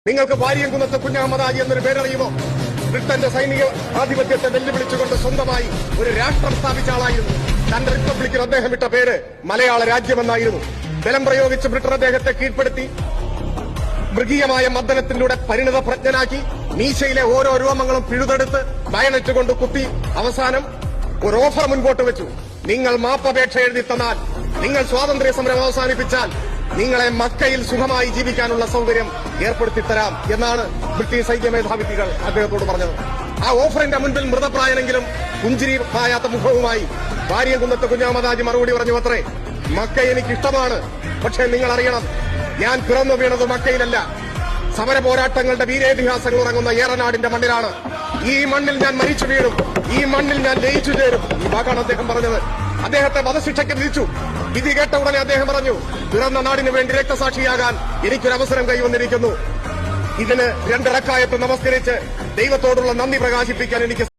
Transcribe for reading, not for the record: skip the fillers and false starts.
നിങ്ങൾക്ക് വാര്യംകുന്നത്ത് കുഞ്ഞഹമ്മദാജി എന്നൊരു പേരറിയുമോ? ബ്രിട്ടന്റെ സൈനിക ആധിപത്യത്തെ വെല്ലുവിളിച്ചുകൊണ്ട് സ്വന്തമായി ഒരു രാഷ്ട്രം സ്ഥാപിച്ച ആളായിരുന്നു. തന്റെ റിപ്പബ്ലിക്കിന് അദ്ദേഹം ഇട്ട പേര് മലയാള രാജ്യമെന്നായിരുന്നു. ബലം പ്രയോഗിച്ച് ബ്രിട്ടൻ അദ്ദേഹത്തെ കീഴ്പ്പെടുത്തി മൃഗീയമായ മർദ്ദനത്തിലൂടെ പരിണിത പ്രജ്ഞനാക്കി മീശയിലെ ഓരോ രോമങ്ങളും പിഴുതെടുത്ത് ബയണറ്റ് കൊണ്ട് കുത്തി അവസാനം ഒരു ഓഫർ മുൻപോട്ട് വെച്ചു. നിങ്ങൾ മാപ്പപേക്ഷ എഴുതി തന്നാൽ, നിങ്ങൾ സ്വാതന്ത്ര്യ സമരം അവസാനിപ്പിച്ചാൽ നിങ്ങളെ മക്കയിൽ സുഖമായി ജീവിക്കാനുള്ള സൗകര്യം ഏർപ്പെടുത്തിത്തരാം എന്നാണ് ബ്രിട്ടീഷ് സൈന്യ മേധാവികൾ അദ്ദേഹത്തോട് പറഞ്ഞത്. ആ ഓഫറിന്റെ മുൻപിൽ മൃതപ്രായനെങ്കിലും പുഞ്ചിരി പായാത്ത മുഖവുമായി വാര്യംകുന്നത്ത് കുഞ്ഞഹമ്മദാജി മറുപടി പറഞ്ഞു അത്രേ, മക്ക എനിക്കിഷ്ടമാണ്, പക്ഷേ നിങ്ങൾ അറിയണം, ഞാൻ പിറന്നു വീണത് മക്കയിലല്ല, സമര പോരാട്ടങ്ങളുടെ വീരേതിഹാസങ്ങൾ ഉറങ്ങുന്ന ഏറനാടിന്റെ മണ്ണിലാണ്. ഈ മണ്ണിൽ ഞാൻ മരിച്ചു വീഴും, ഈ മണ്ണിൽ ഞാൻ ലയിച്ചു ചേരും. ഈ വാക്കാണ് അദ്ദേഹം പറഞ്ഞത്. അദ്ദേഹത്തെ വധശിക്ഷയ്ക്ക് വിധിച്ചു. വിധി കേട്ട ഉടനെ അദ്ദേഹം പറഞ്ഞു, പിറന്ന നാടിനു വേണ്ടി രക്തസാക്ഷിയാകാൻ എനിക്കൊരവസരം കൈവന്നിരിക്കുന്നു. ഇതിന് രണ്ടിടക്കായത്ത് നമസ്കരിച്ച് ദൈവത്തോടുള്ള നന്ദി പ്രകാശിപ്പിക്കാൻ എനിക്ക്